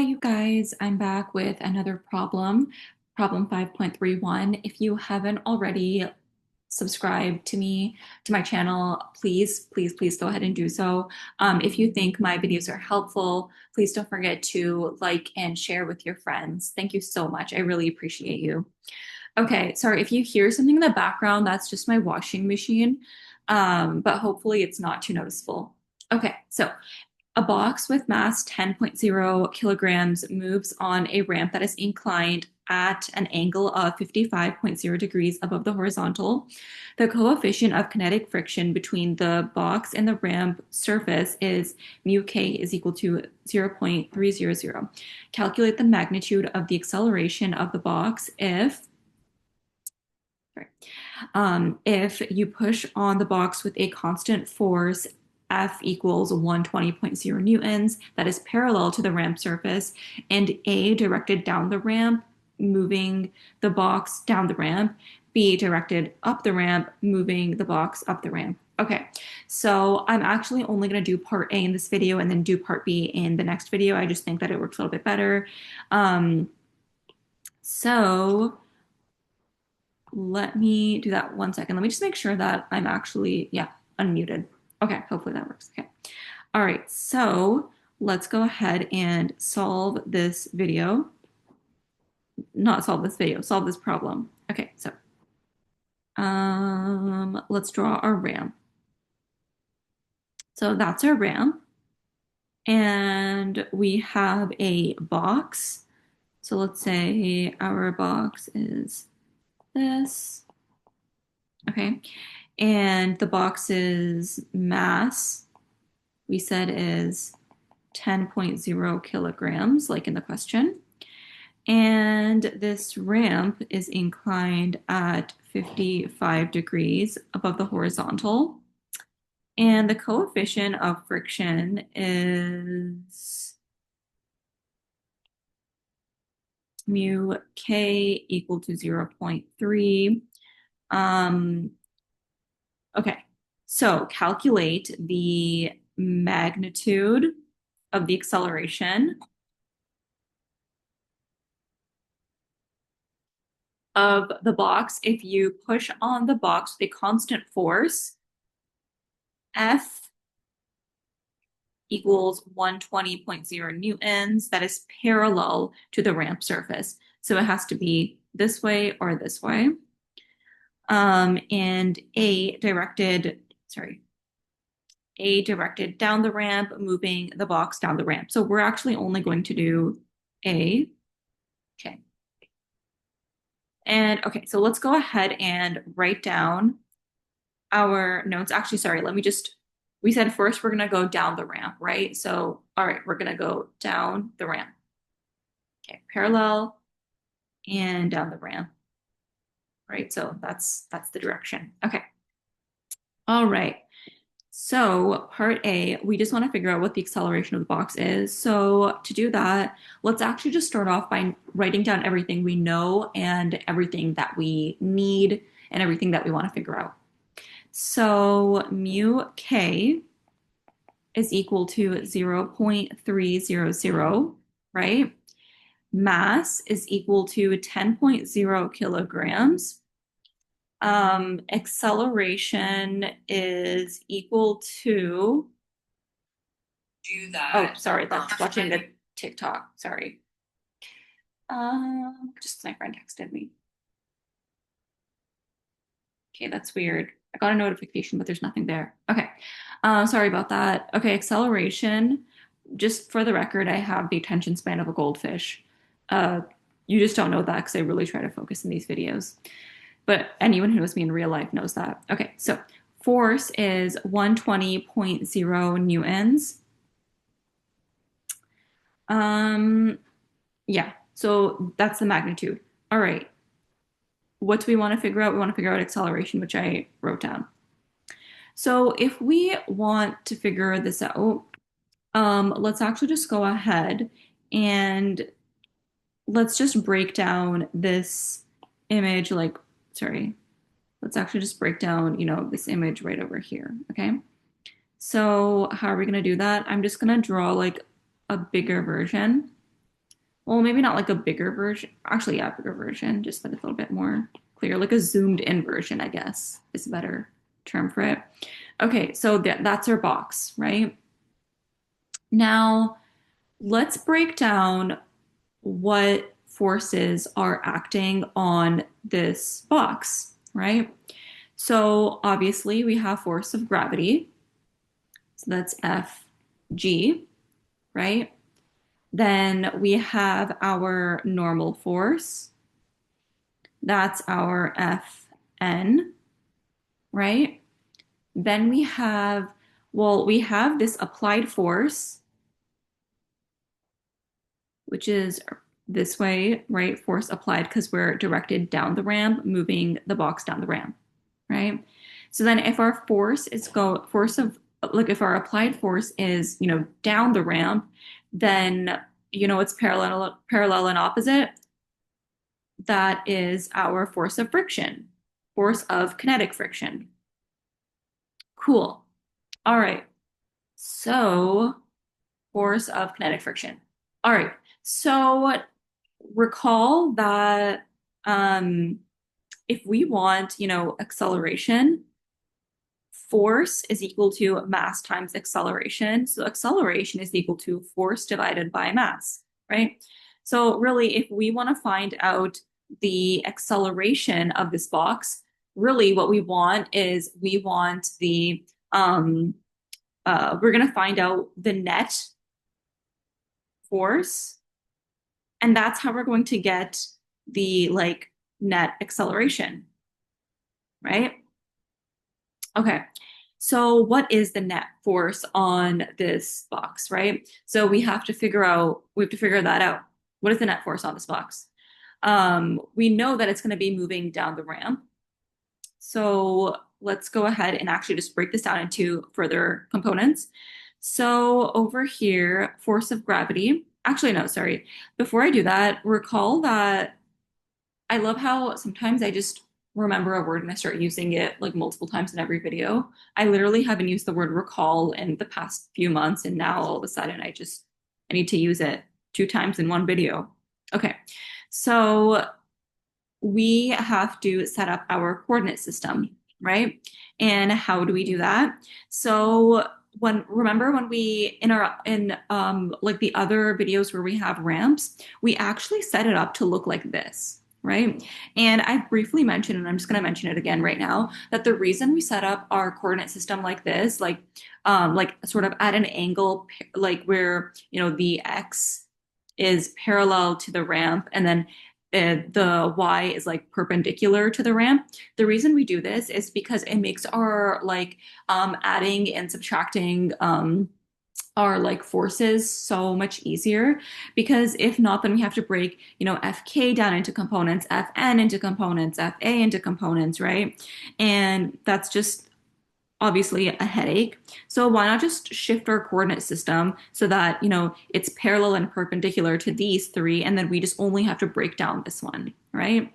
you guys. I'm back with another problem 5.31. If you haven't already subscribed to my channel, please go ahead and do so. If you think my videos are helpful, please don't forget to like and share with your friends. Thank you so much. I really appreciate you. Okay, sorry if you hear something in the background, that's just my washing machine. But hopefully it's not too noticeable. Okay, so a box with mass 10.0 kilograms moves on a ramp that is inclined at an angle of 55.0 degrees above the horizontal. The coefficient of kinetic friction between the box and the ramp surface is mu k is equal to 0.300. Calculate the magnitude of the acceleration of the box if you push on the box with a constant force F equals 120.0 newtons that is parallel to the ramp surface, and A directed down the ramp, moving the box down the ramp, B directed up the ramp, moving the box up the ramp. Okay, so I'm actually only going to do part A in this video and then do part B in the next video. I just think that it works a little bit better. So let me do that 1 second. Let me just make sure that I'm actually, unmuted. Okay, hopefully that works. Okay. All right, so let's go ahead and solve this video. Not solve this video, solve this problem. Okay, so let's draw our ramp. So that's our ramp. And we have a box. So let's say our box is this. Okay. And the box's mass, we said, is 10.0 kilograms, like in the question. And this ramp is inclined at 55 degrees above the horizontal. And the coefficient of friction is mu k equal to 0.3. Okay, so calculate the magnitude of the acceleration of the box if you push on the box with a constant force F equals 120.0 newtons that is parallel to the ramp surface. So it has to be this way or this way. And A directed down the ramp, moving the box down the ramp. So we're actually only going to do A. Okay. And okay, so let's go ahead and write down our notes. Actually, sorry, we said first we're gonna go down the ramp, right? So, all right, we're gonna go down the ramp. Okay, parallel and down the ramp. Right, so that's the direction. Okay. All right. So part A, we just want to figure out what the acceleration of the box is. So to do that, let's actually just start off by writing down everything we know and everything that we need and everything that we want to figure out. So mu k is equal to 0.300, right? Mass is equal to 10.0 kilograms. Acceleration is equal to do that. Oh, sorry, that's watching the TikTok. Sorry. Just my friend texted me. Okay, that's weird. I got a notification, but there's nothing there. Okay. Sorry about that. Okay, acceleration. Just for the record, I have the attention span of a goldfish. You just don't know that because I really try to focus in these videos. But anyone who knows me in real life knows that. Okay, so force is 120.0 newtons. Yeah, so that's the magnitude. All right. What do we want to figure out? We want to figure out acceleration, which I wrote down. So if we want to figure this out, let's actually just go ahead and let's just break down this image let's actually just break down, this image right over here, okay? So how are we going to do that? I'm just going to draw like a bigger version. well, maybe not like a bigger version. Actually, yeah, bigger version, just that it's a little bit more clear, like a zoomed in version, I guess is a better term for it. Okay, so that's our box, right? Now, let's break down what forces are acting on this box, right? So obviously we have force of gravity. So that's Fg, right? Then we have our normal force. That's our Fn, right? Then we have, well, we have this applied force, which is this way, right? Force applied because we're directed down the ramp, moving the box down the ramp, right? So then if our force is force of like if our applied force is, down the ramp, then it's parallel and opposite. That is our force of friction, force of kinetic friction. Cool. All right. So force of kinetic friction. All right. So recall that um, if we want, acceleration, force is equal to mass times acceleration. So acceleration is equal to force divided by mass, right? So really, if we want to find out the acceleration of this box, really what we want is we want we're going to find out the net force, and that's how we're going to get the like net acceleration, right? Okay. So what is the net force on this box, right? So we have to figure that out. What is the net force on this box? We know that it's going to be moving down the ramp. So let's go ahead and actually just break this down into further components. So over here, force of gravity. Actually, no, sorry. Before I do that, recall that I love how sometimes I just remember a word and I start using it like multiple times in every video. I literally haven't used the word recall in the past few months, and now all of a sudden I need to use it 2 times in one video. Okay, so we have to set up our coordinate system, right? And how do we do that? So when we in like the other videos where we have ramps, we actually set it up to look like this, right? And I briefly mentioned, and I'm just going to mention it again right now, that the reason we set up our coordinate system like this, like sort of at an angle, like where the x is parallel to the ramp, and then the y is like perpendicular to the ramp. The reason we do this is because it makes our like adding and subtracting our like forces so much easier, because if not, then we have to break fk down into components, fn into components, fa into components, right? And that's just obviously a headache. So why not just shift our coordinate system so that, it's parallel and perpendicular to these three, and then we just only have to break down this one, right?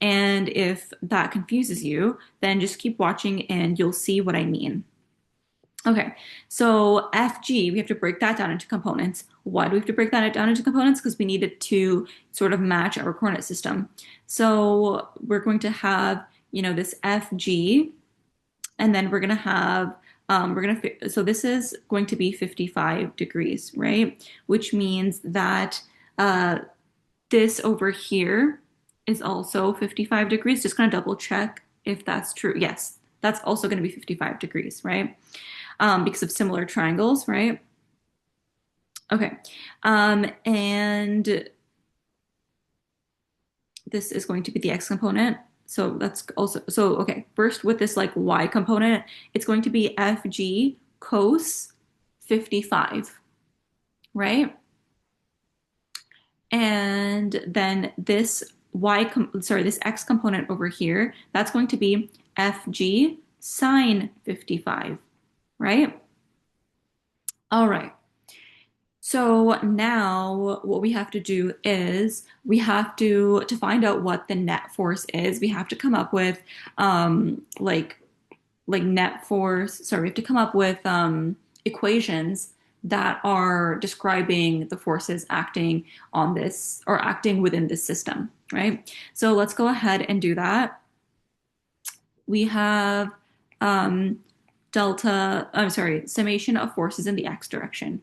And if that confuses you, then just keep watching and you'll see what I mean. Okay, so FG, we have to break that down into components. Why do we have to break that down into components? Because we need it to sort of match our coordinate system. So we're going to have, this FG, and then we're going to have so this is going to be 55 degrees, right? Which means that this over here is also 55 degrees. Just going to double check if that's true. Yes, that's also going to be 55 degrees, right? Because of similar triangles, right? Okay. And this is going to be the x component. So that's also, so okay, first with this like y component, it's going to be FG cos 55, right? And then this this x component over here, that's going to be FG sine 55, right? All right. So now what we have to do is we have to find out what the net force is. We have to come up with like net force. Sorry, we have to come up with equations that are describing the forces acting on this or acting within this system, right? So let's go ahead and do that. We have um, summation of forces in the x direction.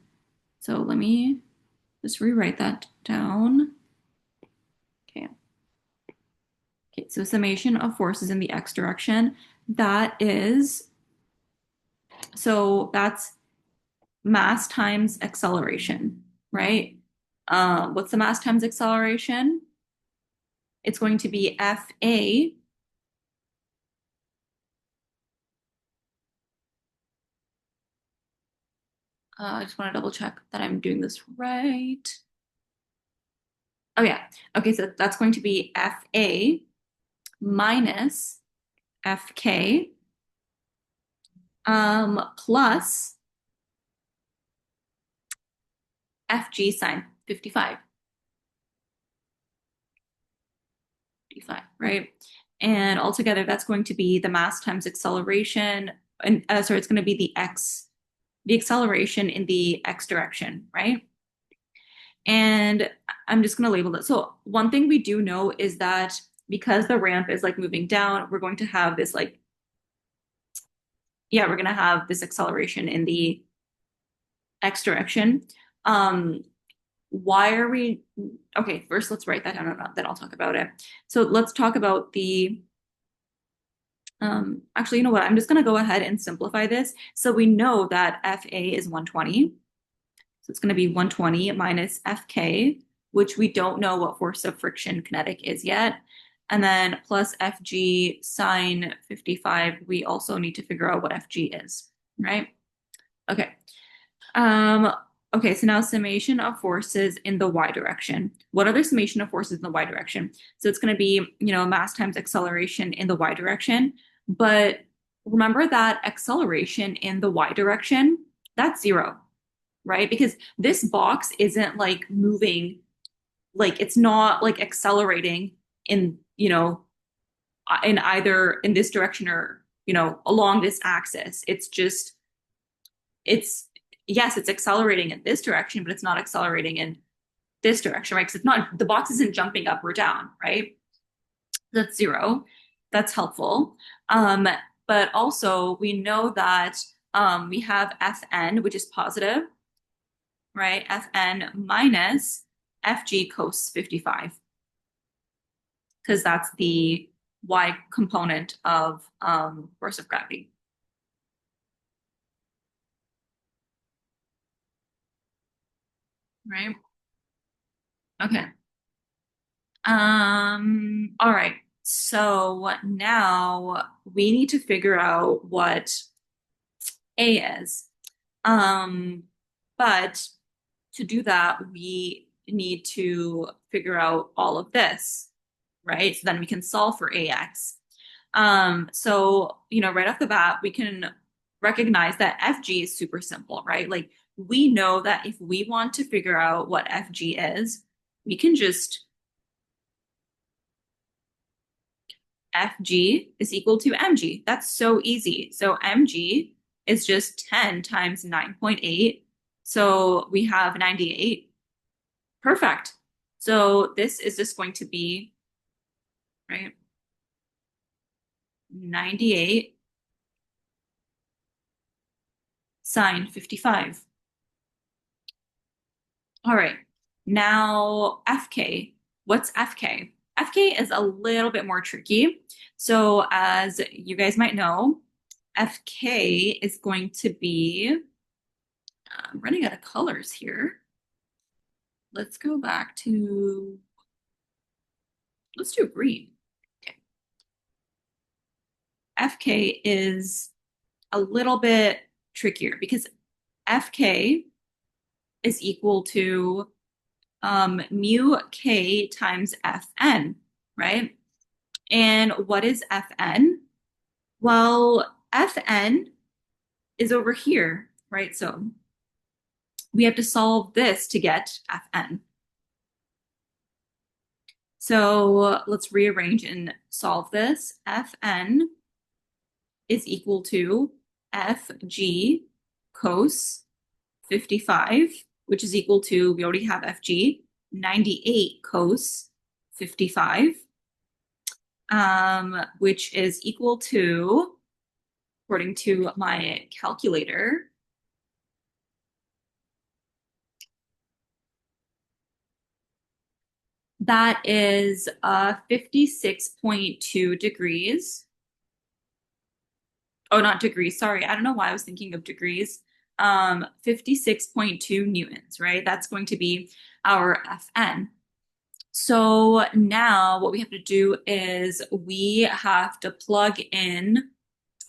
So let me just rewrite that down. Okay. Okay, so summation of forces in the x direction, that is, so that's mass times acceleration, right? What's the mass times acceleration? It's going to be FA I just want to double check that I'm doing this right. Oh yeah. Okay, so that's going to be FA minus FK plus FG sine 55. 55, right? And altogether, that's going to be the mass times acceleration. And sorry, it's going to be the acceleration in the x direction, right? And I'm just going to label it. So one thing we do know is that because the ramp is like moving down, we're going to have this like, yeah, we're going to have this acceleration in the x direction. Um, why are we, okay, first let's write that down and then I'll talk about it. So let's talk about the, actually, you know what? I'm just going to go ahead and simplify this. So we know that FA is 120. So it's going to be 120 minus FK, which we don't know what force of friction kinetic is yet. And then plus FG sine 55, we also need to figure out what FG is, right? Okay. Um, okay, so now summation of forces in the y direction. What are the summation of forces in the y direction? So it's going to be, mass times acceleration in the y direction. But remember that acceleration in the y direction, that's zero, right? Because this box isn't like moving, like it's not like accelerating in, in either in this direction or, along this axis. It's just, it's, yes, it's accelerating in this direction, but it's not accelerating in this direction, right? Because it's not, the box isn't jumping up or down, right? That's zero. That's helpful. Um, but also we know that we have Fn, which is positive, right? Fn minus Fg cos 55, because that's the y component of force of gravity, right? Okay. All right. So now we need to figure out what A is. Um, but to do that, we need to figure out all of this, right? So then we can solve for AX. So, right off the bat, we can recognize that FG is super simple, right? Like we know that if we want to figure out what FG is, we can just FG is equal to mg. That's so easy. So mg is just 10 times 9.8. So we have 98. Perfect. So this is just going to be, right, 98 sine 55. All right. Now FK. What's FK? FK is a little bit more tricky. So as you guys might know, FK is going to be, I'm running out of colors here. Let's go back to, let's do green. Okay. FK is a little bit trickier because FK is equal to mu k times Fn, right? And what is Fn? Well, Fn is over here, right? So we have to solve this to get Fn. So let's rearrange and solve this. Fn is equal to Fg cos 55, which is equal to, we already have FG, 98 cos 55, which is equal to, according to my calculator, that is 56.2 degrees. Oh, not degrees. Sorry. I don't know why I was thinking of degrees. 56.2 newtons, right? That's going to be our Fn. So now what we have to do is we have to plug in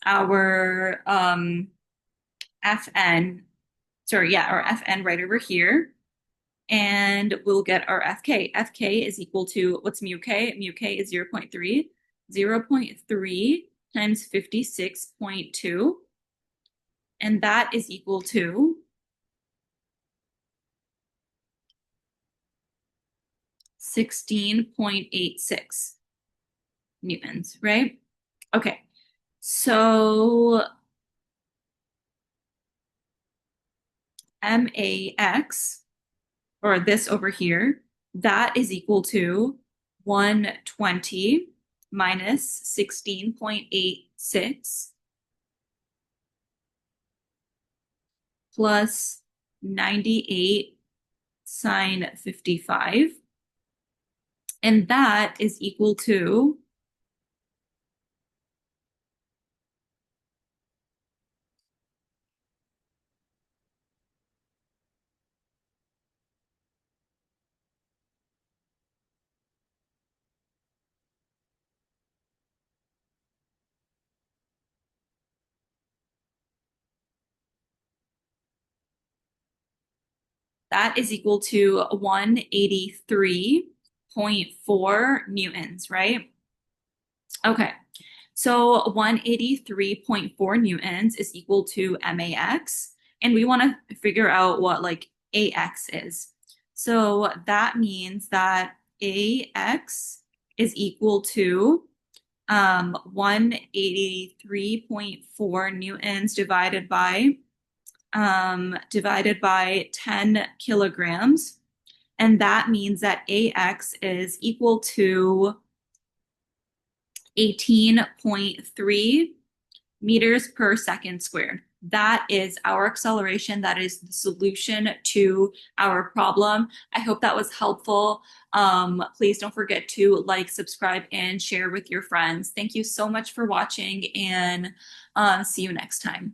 our Fn, sorry, yeah, our Fn right over here, and we'll get our Fk. Fk is equal to, what's mu k? Mu k is 0.3. 0.3 times 56.2, and that is equal to 16.86 newtons, right? Okay, so max, or this over here, that is equal to 120 minus 16.86 plus 98 sine 55. And that is equal to that is equal to 183.4 newtons, right? Okay, so 183.4 newtons is equal to max, and we want to figure out what like ax is. So that means that ax is equal to 183.4 newtons divided by 10 kilograms. And that means that AX is equal to 18.3 meters per second squared. That is our acceleration. That is the solution to our problem. I hope that was helpful. Please don't forget to like, subscribe, and share with your friends. Thank you so much for watching, and see you next time.